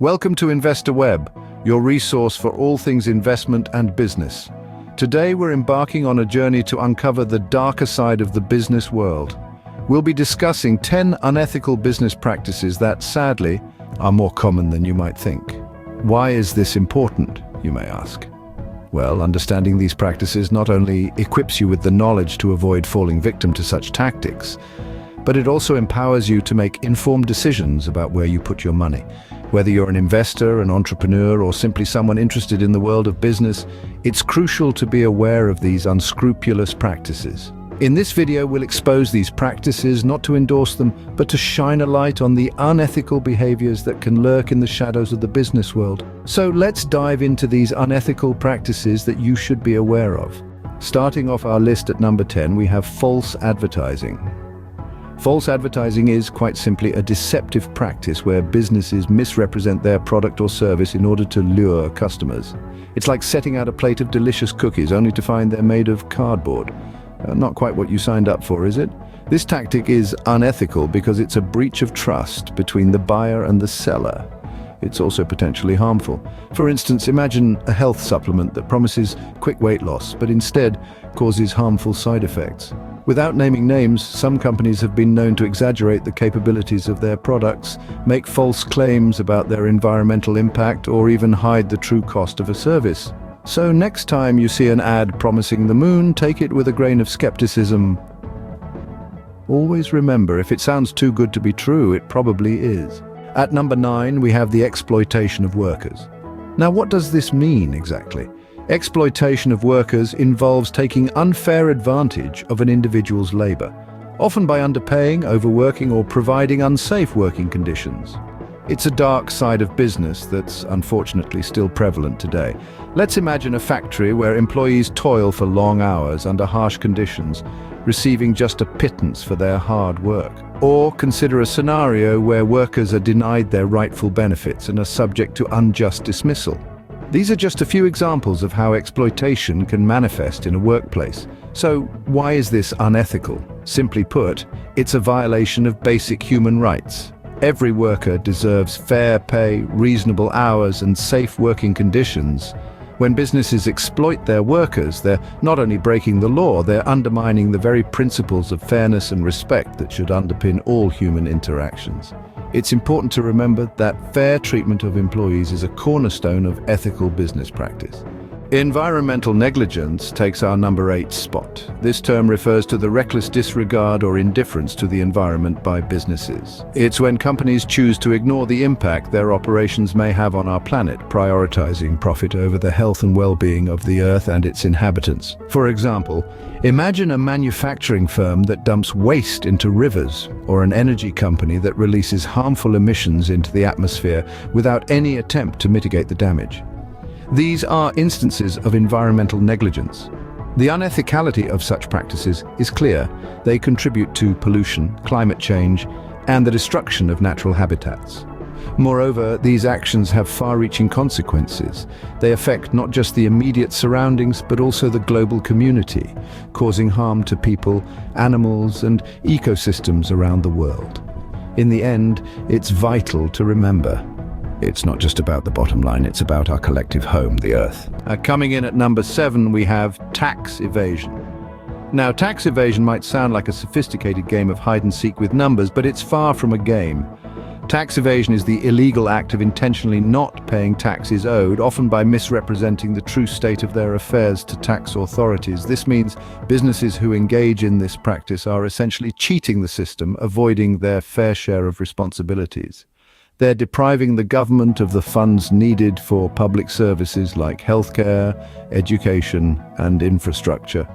Welcome to Investor Web, your resource for all things investment and business. Today we're embarking on a journey to uncover the darker side of the business world. We'll be discussing 10 unethical business practices that, sadly, are more common than you might think. Why is this important, you may ask? Well, understanding these practices not only equips you with the knowledge to avoid falling victim to such tactics, but it also empowers you to make informed decisions about where you put your money. Whether you're an investor, an entrepreneur, or simply someone interested in the world of business, it's crucial to be aware of these unscrupulous practices. In this video, we'll expose these practices, not to endorse them, but to shine a light on the unethical behaviors that can lurk in the shadows of the business world. So let's dive into these unethical practices that you should be aware of. Starting off our list at number 10, we have false advertising. False advertising is, quite simply, a deceptive practice where businesses misrepresent their product or service in order to lure customers. It's like setting out a plate of delicious cookies only to find they're made of cardboard. Not quite what you signed up for, is it? This tactic is unethical because it's a breach of trust between the buyer and the seller. It's also potentially harmful. For instance, imagine a health supplement that promises quick weight loss, but instead causes harmful side effects. Without naming names, some companies have been known to exaggerate the capabilities of their products, make false claims about their environmental impact, or even hide the true cost of a service. So next time you see an ad promising the moon, take it with a grain of skepticism. Always remember, if it sounds too good to be true, it probably is. At number 9, we have the exploitation of workers. Now, what does this mean exactly? Exploitation of workers involves taking unfair advantage of an individual's labor, often by underpaying, overworking, or providing unsafe working conditions. It's a dark side of business that's unfortunately still prevalent today. Let's imagine a factory where employees toil for long hours under harsh conditions, receiving just a pittance for their hard work. Or consider a scenario where workers are denied their rightful benefits and are subject to unjust dismissal. These are just a few examples of how exploitation can manifest in a workplace. So, why is this unethical? Simply put, it's a violation of basic human rights. Every worker deserves fair pay, reasonable hours, and safe working conditions. When businesses exploit their workers, they're not only breaking the law, they're undermining the very principles of fairness and respect that should underpin all human interactions. It's important to remember that fair treatment of employees is a cornerstone of ethical business practice. Environmental negligence takes our number 8 spot. This term refers to the reckless disregard or indifference to the environment by businesses. It's when companies choose to ignore the impact their operations may have on our planet, prioritizing profit over the health and well-being of the Earth and its inhabitants. For example, imagine a manufacturing firm that dumps waste into rivers, or an energy company that releases harmful emissions into the atmosphere without any attempt to mitigate the damage. These are instances of environmental negligence. The unethicality of such practices is clear. They contribute to pollution, climate change, and the destruction of natural habitats. Moreover, these actions have far-reaching consequences. They affect not just the immediate surroundings, but also the global community, causing harm to people, animals, and ecosystems around the world. In the end, it's vital to remember, it's not just about the bottom line, it's about our collective home, the Earth. Coming in at number 7, we have tax evasion. Now, tax evasion might sound like a sophisticated game of hide-and-seek with numbers, but it's far from a game. Tax evasion is the illegal act of intentionally not paying taxes owed, often by misrepresenting the true state of their affairs to tax authorities. This means businesses who engage in this practice are essentially cheating the system, avoiding their fair share of responsibilities. They're depriving the government of the funds needed for public services like healthcare, education, and infrastructure.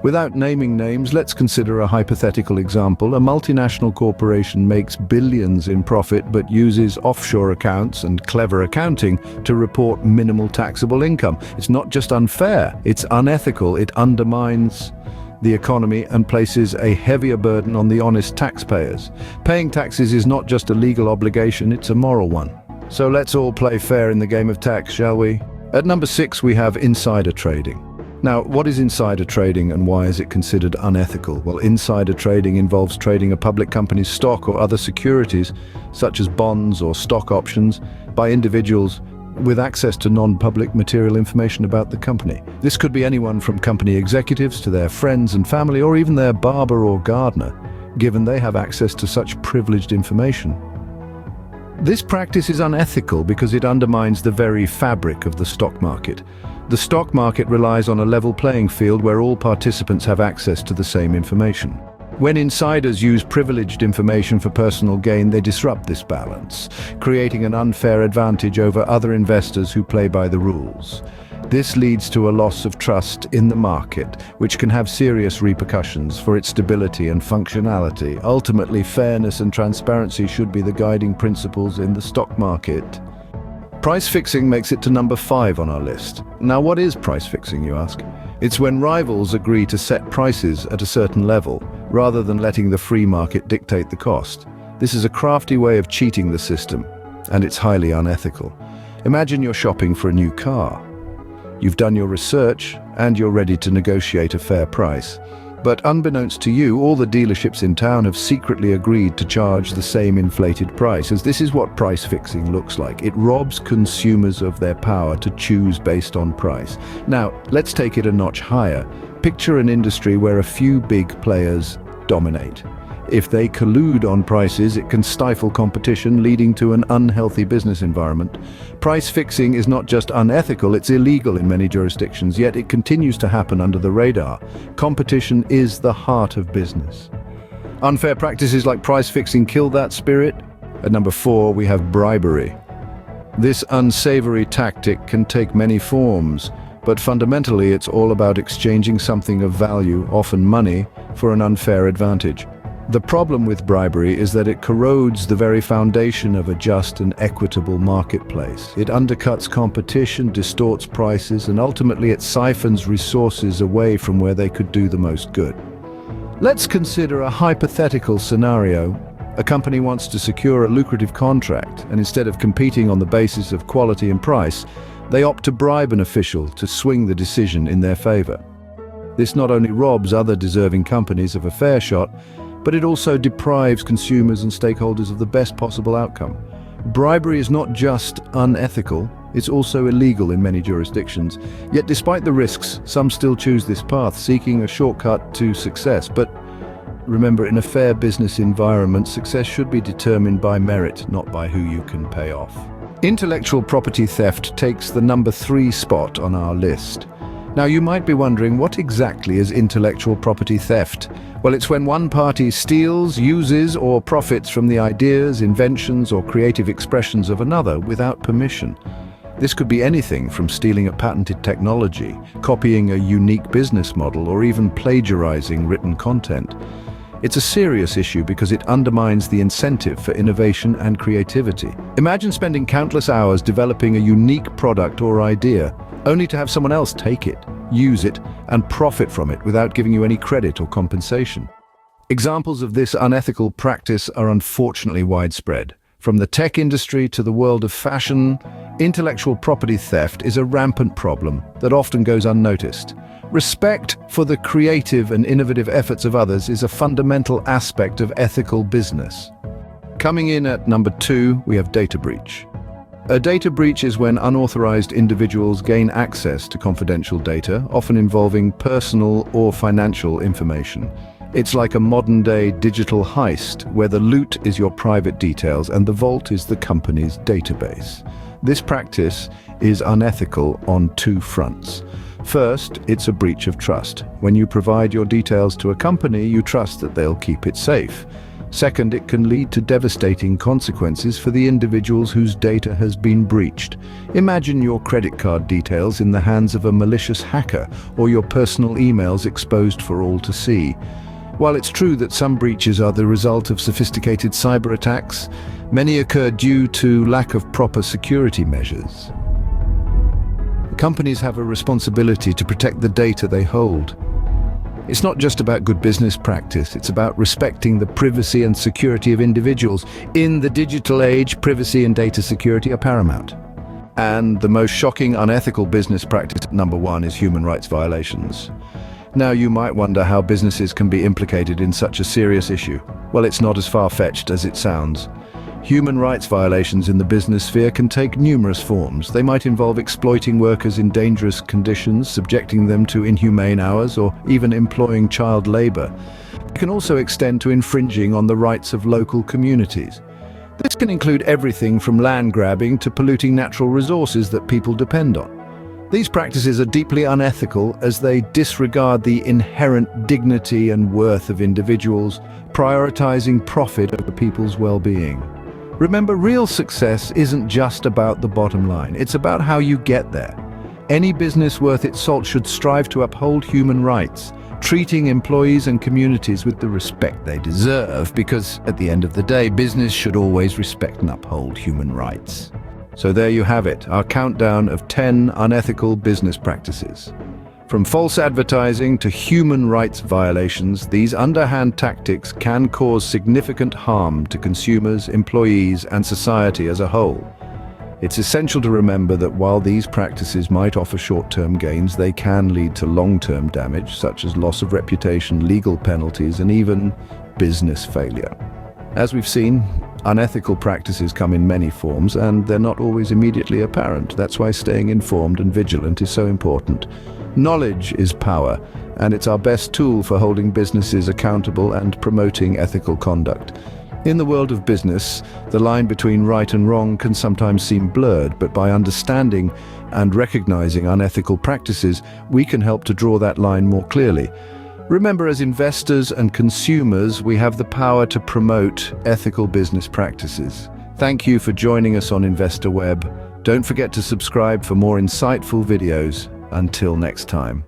Without naming names, let's consider a hypothetical example. A multinational corporation makes billions in profit but uses offshore accounts and clever accounting to report minimal taxable income. It's not just unfair, it's unethical. It undermines the economy and places a heavier burden on the honest taxpayers. Paying taxes is not just a legal obligation, it's a moral one. So let's all play fair in the game of tax, shall we? At number 6, we have insider trading. Now, what is insider trading and why is it considered unethical? Well, insider trading involves trading a public company's stock or other securities, such as bonds or stock options, by individuals with access to non-public material information about the company. This could be anyone from company executives to their friends and family, or even their barber or gardener, given they have access to such privileged information. This practice is unethical because it undermines the very fabric of the stock market. The stock market relies on a level playing field where all participants have access to the same information. When insiders use privileged information for personal gain, they disrupt this balance, creating an unfair advantage over other investors who play by the rules. This leads to a loss of trust in the market, which can have serious repercussions for its stability and functionality. Ultimately, fairness and transparency should be the guiding principles in the stock market. Price fixing makes it to number 5 on our list. Now, what is price fixing, you ask? It's when rivals agree to set prices at a certain level, rather than letting the free market dictate the cost. This is a crafty way of cheating the system, and it's highly unethical. Imagine you're shopping for a new car. You've done your research, and you're ready to negotiate a fair price. But unbeknownst to you, all the dealerships in town have secretly agreed to charge the same inflated price, as this is what price fixing looks like. It robs consumers of their power to choose based on price. Now, let's take it a notch higher. Picture an industry where a few big players dominate. If they collude on prices, it can stifle competition, leading to an unhealthy business environment. Price fixing is not just unethical, it's illegal in many jurisdictions, yet it continues to happen under the radar. Competition is the heart of business. Unfair practices like price fixing kill that spirit. At number 4, we have bribery. This unsavory tactic can take many forms, but fundamentally it's all about exchanging something of value, often money, for an unfair advantage. The problem with bribery is that it corrodes the very foundation of a just and equitable marketplace. It undercuts competition, distorts prices, and ultimately it siphons resources away from where they could do the most good. Let's consider a hypothetical scenario. A company wants to secure a lucrative contract, and instead of competing on the basis of quality and price, they opt to bribe an official to swing the decision in their favor. This not only robs other deserving companies of a fair shot, but it also deprives consumers and stakeholders of the best possible outcome. Bribery is not just unethical, it's also illegal in many jurisdictions. Yet despite the risks, some still choose this path, seeking a shortcut to success. But remember, in a fair business environment, success should be determined by merit, not by who you can pay off. Intellectual property theft takes the number 3 spot on our list. Now, you might be wondering, what exactly is intellectual property theft? Well, it's when one party steals, uses, or profits from the ideas, inventions, or creative expressions of another without permission. This could be anything from stealing a patented technology, copying a unique business model, or even plagiarizing written content. It's a serious issue because it undermines the incentive for innovation and creativity. Imagine spending countless hours developing a unique product or idea, only to have someone else take it, use it, and profit from it without giving you any credit or compensation. Examples of this unethical practice are unfortunately widespread. From the tech industry to the world of fashion, intellectual property theft is a rampant problem that often goes unnoticed. Respect for the creative and innovative efforts of others is a fundamental aspect of ethical business. Coming in at number 2, we have data breach. A data breach is when unauthorized individuals gain access to confidential data, often involving personal or financial information. It's like a modern-day digital heist, where the loot is your private details and the vault is the company's database. This practice is unethical on 2 fronts. First, it's a breach of trust. When you provide your details to a company, you trust that they'll keep it safe. Second, it can lead to devastating consequences for the individuals whose data has been breached. Imagine your credit card details in the hands of a malicious hacker, or your personal emails exposed for all to see. While it's true that some breaches are the result of sophisticated cyber attacks, many occur due to lack of proper security measures. Companies have a responsibility to protect the data they hold. It's not just about good business practice, it's about respecting the privacy and security of individuals. In the digital age, privacy and data security are paramount. And the most shocking unethical business practice number one is human rights violations. Now you might wonder how businesses can be implicated in such a serious issue. Well, it's not as far-fetched as it sounds. Human rights violations in the business sphere can take numerous forms. They might involve exploiting workers in dangerous conditions, subjecting them to inhumane hours, or even employing child labor. It can also extend to infringing on the rights of local communities. This can include everything from land grabbing to polluting natural resources that people depend on. These practices are deeply unethical as they disregard the inherent dignity and worth of individuals, prioritizing profit over people's well-being. Remember, real success isn't just about the bottom line, it's about how you get there. Any business worth its salt should strive to uphold human rights, treating employees and communities with the respect they deserve, because at the end of the day, business should always respect and uphold human rights. So there you have it, our countdown of 10 unethical business practices. From false advertising to human rights violations, these underhand tactics can cause significant harm to consumers, employees, and society as a whole. It's essential to remember that while these practices might offer short-term gains, they can lead to long-term damage, such as loss of reputation, legal penalties, and even business failure. As we've seen, unethical practices come in many forms, and they're not always immediately apparent. That's why staying informed and vigilant is so important. Knowledge is power, and it's our best tool for holding businesses accountable and promoting ethical conduct. In the world of business, the line between right and wrong can sometimes seem blurred, but by understanding and recognizing unethical practices, we can help to draw that line more clearly. Remember, as investors and consumers, we have the power to promote ethical business practices. Thank you for joining us on Investor Web. Don't forget to subscribe for more insightful videos. Until next time.